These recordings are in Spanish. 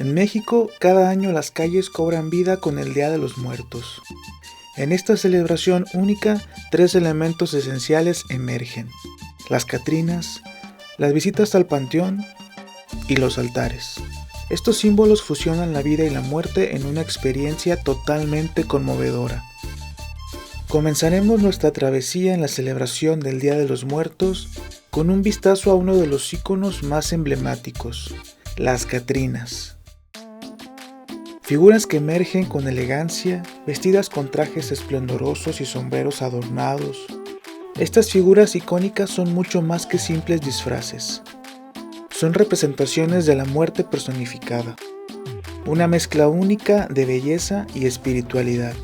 En México, cada año las calles cobran vida con el Día de los Muertos. En esta celebración única, 3 elementos esenciales emergen: las catrinas, las visitas al panteón y los altares. Estos símbolos fusionan la vida y la muerte en una experiencia totalmente conmovedora. Comenzaremos nuestra travesía en la celebración del Día de los Muertos con un vistazo a uno de los íconos más emblemáticos, las catrinas. Figuras que emergen con elegancia, vestidas con trajes esplendorosos y sombreros adornados. Estas figuras icónicas son mucho más que simples disfraces. Son representaciones de la muerte personificada, una mezcla única de belleza y espiritualidad.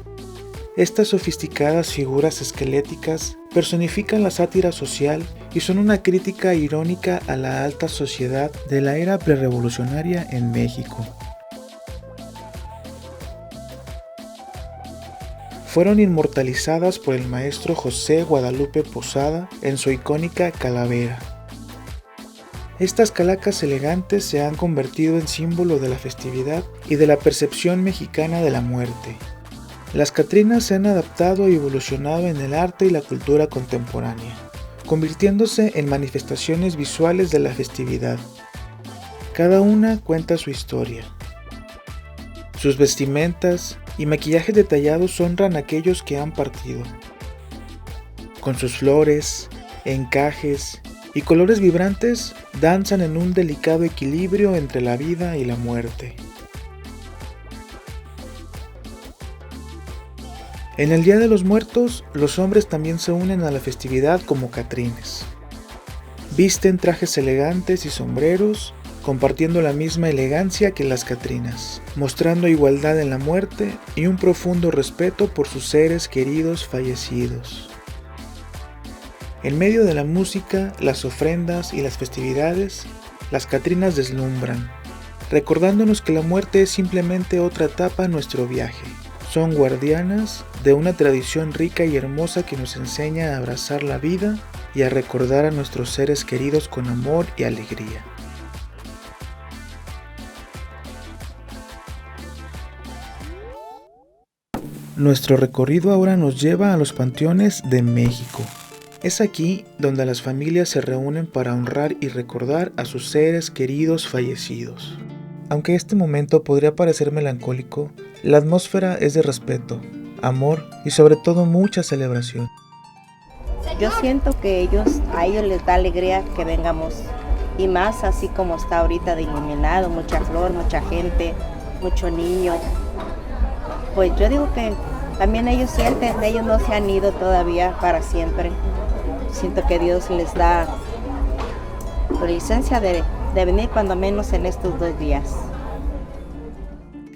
Estas sofisticadas figuras esqueléticas personifican la sátira social y son una crítica irónica a la alta sociedad de la era prerrevolucionaria en México. Fueron inmortalizadas por el maestro José Guadalupe Posada en su icónica calavera. Estas calacas elegantes se han convertido en símbolo de la festividad y de la percepción mexicana de la muerte. Las catrinas se han adaptado y evolucionado en el arte y la cultura contemporánea, convirtiéndose en manifestaciones visuales de la festividad. Cada una cuenta su historia. Sus vestimentas y maquillajes detallados honran a aquellos que han partido. Con sus flores, encajes y colores vibrantes, danzan en un delicado equilibrio entre la vida y la muerte. En el Día de los Muertos, los hombres también se unen a la festividad como catrines. Visten trajes elegantes y sombreros, compartiendo la misma elegancia que las catrinas, mostrando igualdad en la muerte y un profundo respeto por sus seres queridos fallecidos. En medio de la música, las ofrendas y las festividades, las catrinas deslumbran, recordándonos que la muerte es simplemente otra etapa en nuestro viaje. Son guardianas de una tradición rica y hermosa que nos enseña a abrazar la vida y a recordar a nuestros seres queridos con amor y alegría. Nuestro recorrido ahora nos lleva a los panteones de México. Es aquí donde las familias se reúnen para honrar y recordar a sus seres queridos fallecidos. Aunque este momento podría parecer melancólico, la atmósfera es de respeto, amor y sobre todo mucha celebración. Yo siento que a ellos les da alegría que vengamos, y más así como está ahorita de iluminado, mucha flor, mucha gente, mucho niño. Pues yo digo que también ellos sienten, ellos no se han ido todavía para siempre. Siento que Dios les da la licencia de venir cuando menos en estos 2 días.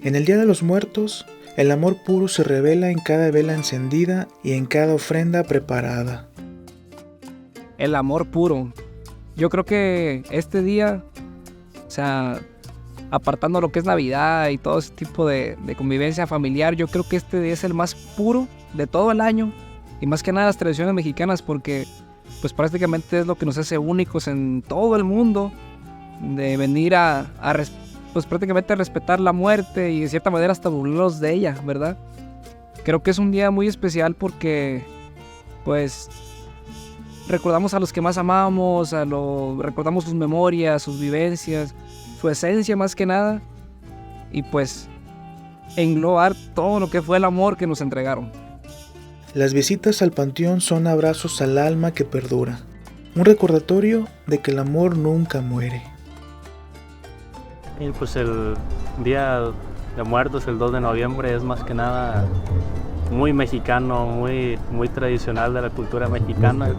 En el Día de los Muertos, el amor puro se revela en cada vela encendida y en cada ofrenda preparada. El amor puro. Yo creo que este día, apartando lo que es Navidad y todo ese tipo de convivencia familiar, yo creo que este día es el más puro de todo el año, y más que nada las tradiciones mexicanas, porque pues prácticamente es lo que nos hace únicos en todo el mundo, de venir pues prácticamente a respetar la muerte y de cierta manera hasta burlarnos de ella, ¿verdad? Creo que es un día muy especial porque pues recordamos a los que más amamos, recordamos sus memorias, sus vivencias, su esencia más que nada, y pues englobar todo lo que fue el amor que nos entregaron. Las visitas al panteón son abrazos al alma que perdura, un recordatorio de que el amor nunca muere. Y pues el Día de Muertos, el 2 de noviembre, es más que nada muy mexicano, muy tradicional de la cultura mexicana, de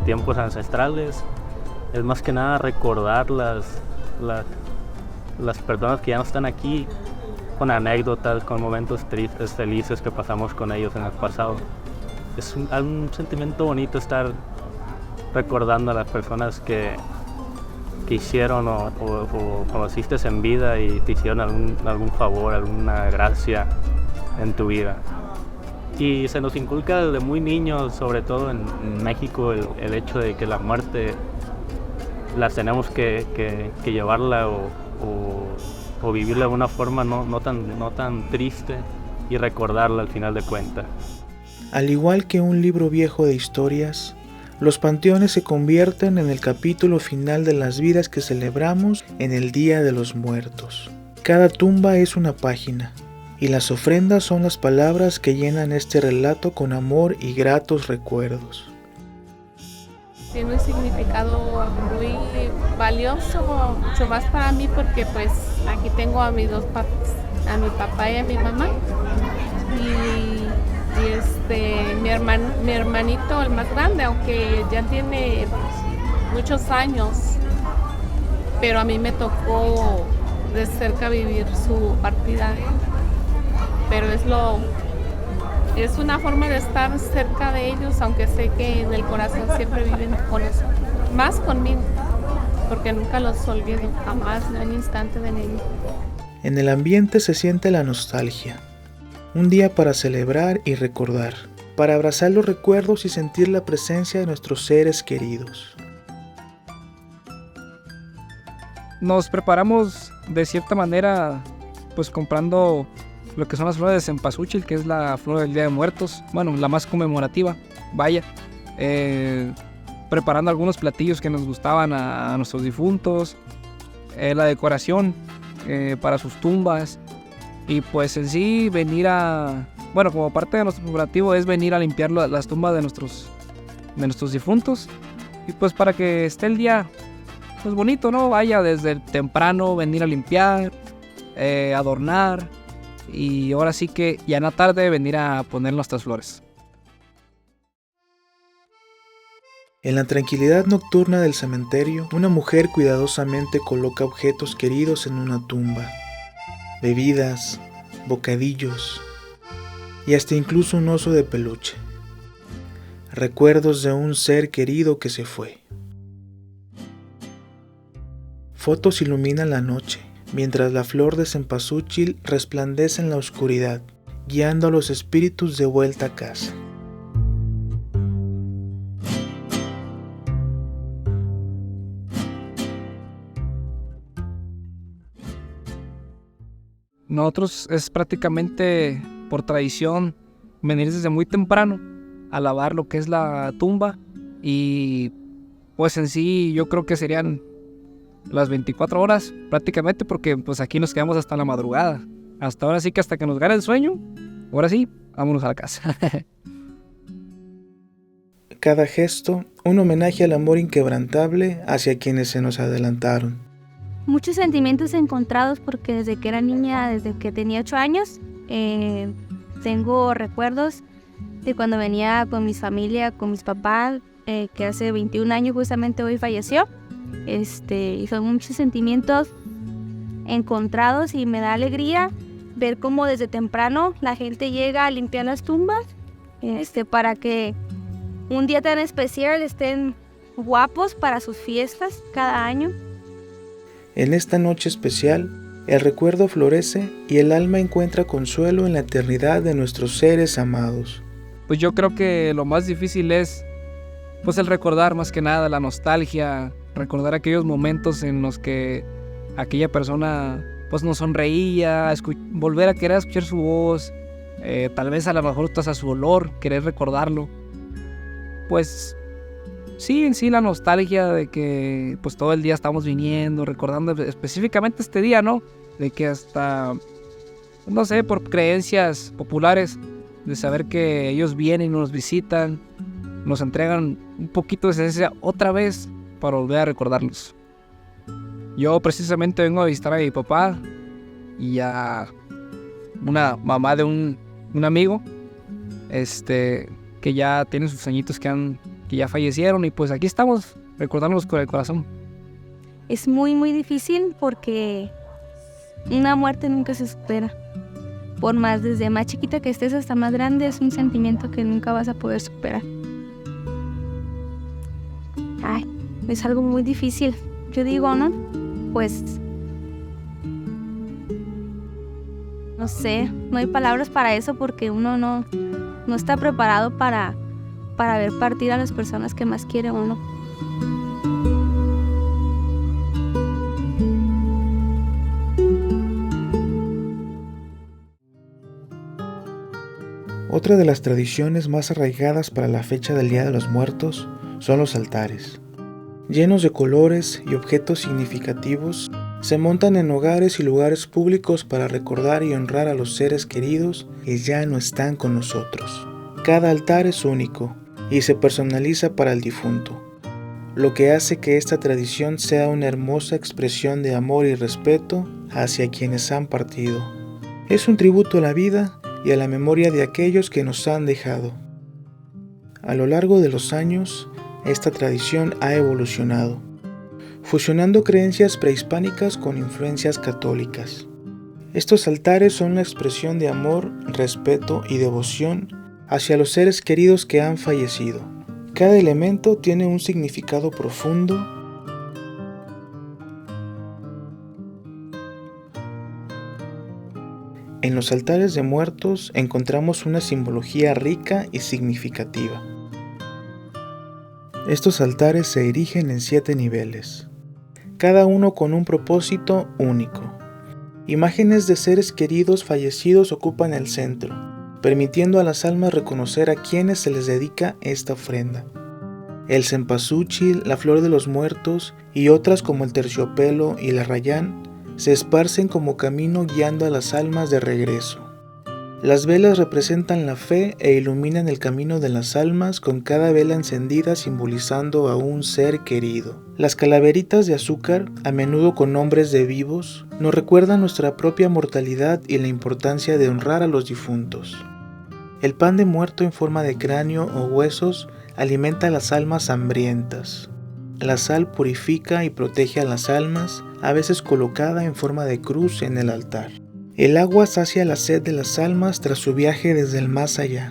tiempos ancestrales. Es más que nada recordar las personas que ya no están aquí, con anécdotas, con momentos tristes, felices que pasamos con ellos en el pasado. Es un sentimiento bonito estar recordando a las personas que hicieron o conociste en vida y te hicieron algún favor, alguna gracia en tu vida. Y se nos inculca desde muy niños, sobre todo en México, el hecho de que la muerte las tenemos que llevarla o o vivirla de una forma no tan triste y recordarla al final de cuentas. Al igual que un libro viejo de historias, los panteones se convierten en el capítulo final de las vidas que celebramos en el Día de los Muertos. Cada tumba es una página, y las ofrendas son las palabras que llenan este relato con amor y gratos recuerdos. Tiene un significado muy valioso, mucho más para mí, porque pues aquí tengo a mis dos papás, a mi papá y a mi mamá. Y mi hermanito, el más grande, aunque ya tiene muchos años, pero a mí me tocó de cerca vivir su partida. Pero es una forma de estar cerca de ellos, aunque sé que en el corazón siempre viven con eso. Más conmigo, porque nunca los olvido, jamás, ni un instante de ellos. En el ambiente se siente la nostalgia. Un día para celebrar y recordar, para abrazar los recuerdos y sentir la presencia de nuestros seres queridos. Nos preparamos de cierta manera, pues comprando lo que son las flores de cempasúchil, que es la flor del Día de Muertos, bueno, la más conmemorativa, vaya. Preparando algunos platillos que nos gustaban a nuestros difuntos, la decoración para sus tumbas, y pues en sí venir como parte de nuestro preparativo es venir a limpiar las tumbas de nuestros difuntos, y pues para que esté el día pues bonito, ¿no? Vaya, desde temprano venir a limpiar, adornar, y ahora sí que ya en la tarde venir a poner nuestras flores. En la tranquilidad nocturna del cementerio, una mujer cuidadosamente coloca objetos queridos en una tumba. Bebidas, bocadillos y hasta incluso un oso de peluche. Recuerdos de un ser querido que se fue. Fotos iluminan la noche, mientras la flor de cempasúchil resplandece en la oscuridad, guiando a los espíritus de vuelta a casa. Nosotros es prácticamente por tradición venir desde muy temprano a lavar lo que es la tumba, y pues en sí yo creo que serían las 24 horas prácticamente, porque pues aquí nos quedamos hasta la madrugada. Hasta ahora sí que hasta que nos gane el sueño, ahora sí, vámonos a la casa. Cada gesto, un homenaje al amor inquebrantable hacia quienes se nos adelantaron. Muchos sentimientos encontrados, porque desde que era niña, desde que tenía 8 años, tengo recuerdos de cuando venía con mi familia, con mis papás, que hace 21 años justamente hoy falleció. Y son muchos sentimientos encontrados, y me da alegría ver cómo desde temprano la gente llega a limpiar las tumbas, para que un día tan especial estén guapos para sus fiestas cada año. En esta noche especial, el recuerdo florece y el alma encuentra consuelo en la eternidad de nuestros seres amados. Pues yo creo que lo más difícil es pues el recordar, más que nada, la nostalgia, recordar aquellos momentos en los que aquella persona pues nos sonreía, volver a querer escuchar su voz, tal vez a lo mejor hasta su olor, querer recordarlo. Pues sí, en sí la nostalgia de que pues todo el día estamos viniendo, recordando específicamente este día, ¿no? De que hasta, no sé, por creencias populares, de saber que ellos vienen y nos visitan, nos entregan un poquito de esencia otra vez para volver a recordarlos. Yo precisamente vengo a visitar a mi papá y a una mamá de un amigo, que ya tiene sus añitos que ya fallecieron, y pues aquí estamos recordándolos con el corazón. Es muy muy difícil, porque una muerte nunca se supera. Por más, desde más chiquita que estés hasta más grande, es un sentimiento que nunca vas a poder superar. Ay, es algo muy difícil. Yo digo, ¿no? Pues no sé, no hay palabras para eso, porque uno no está preparado para ver partir a las personas que más quiere uno. Otra de las tradiciones más arraigadas para la fecha del Día de los Muertos son los altares. Llenos de colores y objetos significativos, se montan en hogares y lugares públicos para recordar y honrar a los seres queridos que ya no están con nosotros. Cada altar es único y se personaliza para el difunto, lo que hace que esta tradición sea una hermosa expresión de amor y respeto hacia quienes han partido. Es un tributo a la vida y a la memoria de aquellos que nos han dejado. A lo largo de los años, esta tradición ha evolucionado, fusionando creencias prehispánicas con influencias católicas. Estos altares son una expresión de amor, respeto y devoción hacia los seres queridos que han fallecido. Cada elemento tiene un significado profundo En los altares de muertos encontramos una simbología rica y significativa. Estos altares se erigen en 7 niveles, cada uno con un propósito único. Imágenes de seres queridos fallecidos ocupan el centro, permitiendo a las almas reconocer a quienes se les dedica esta ofrenda. El cempasúchil, la flor de los muertos y otras como el terciopelo y la rayán se esparcen como camino guiando a las almas de regreso. Las velas representan la fe e iluminan el camino de las almas, con cada vela encendida simbolizando a un ser querido. Las calaveritas de azúcar, a menudo con nombres de vivos, nos recuerdan nuestra propia mortalidad y la importancia de honrar a los difuntos. El pan de muerto en forma de cráneo o huesos alimenta a las almas hambrientas. La sal purifica y protege a las almas, a veces colocada en forma de cruz en el altar. El agua sacia la sed de las almas tras su viaje desde el más allá.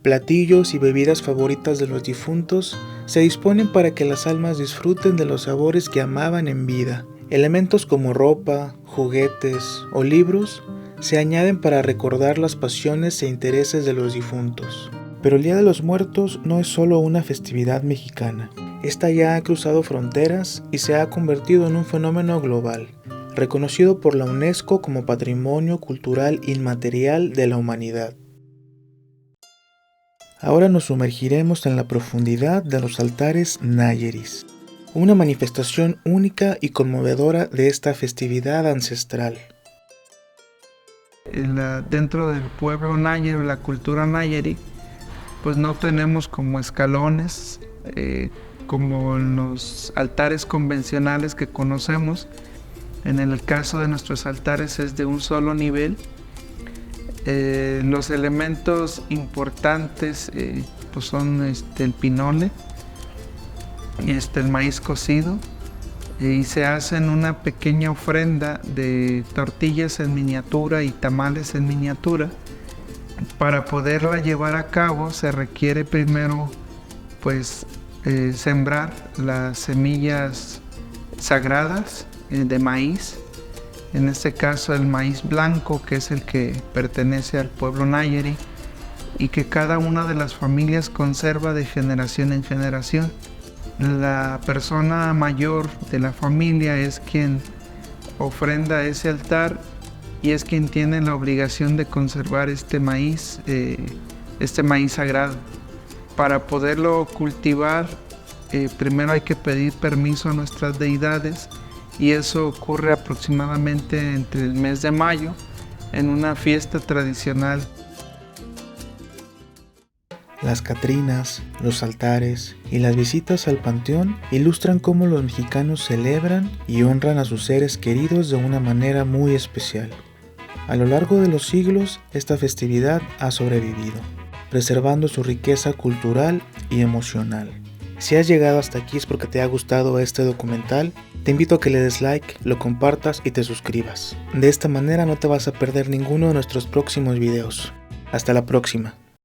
Platillos y bebidas favoritas de los difuntos se disponen para que las almas disfruten de los sabores que amaban en vida. Elementos como ropa, juguetes o libros se añaden para recordar las pasiones e intereses de los difuntos. Pero el Día de los Muertos no es solo una festividad mexicana. Esta ya ha cruzado fronteras y se ha convertido en un fenómeno global, reconocido por la UNESCO como Patrimonio Cultural Inmaterial de la Humanidad. Ahora nos sumergiremos en la profundidad de los altares náyeris, una manifestación única y conmovedora de esta festividad ancestral. Dentro del pueblo náyeri, la cultura náyeri, pues no tenemos como escalones, como en los altares convencionales que conocemos. En el caso de nuestros altares es de un solo nivel. Los elementos importantes pues son el pinole, el maíz cocido, y se hacen una pequeña ofrenda de tortillas en miniatura y tamales en miniatura. Para poderla llevar a cabo se requiere primero pues sembrar las semillas sagradas de maíz, en este caso el maíz blanco, que es el que pertenece al pueblo náyeri y que cada una de las familias conserva de generación en generación. La persona mayor de la familia es quien ofrenda ese altar y es quien tiene la obligación de conservar este maíz sagrado. Para poderlo cultivar, primero hay que pedir permiso a nuestras deidades, y eso ocurre aproximadamente entre el mes de mayo en una fiesta tradicional. Las catrinas, los altares y las visitas al panteón ilustran cómo los mexicanos celebran y honran a sus seres queridos de una manera muy especial. A lo largo de los siglos, esta festividad ha sobrevivido, preservando su riqueza cultural y emocional. Si has llegado hasta aquí es porque te ha gustado este documental. Te invito a que le des like, lo compartas y te suscribas. De esta manera no te vas a perder ninguno de nuestros próximos videos. Hasta la próxima.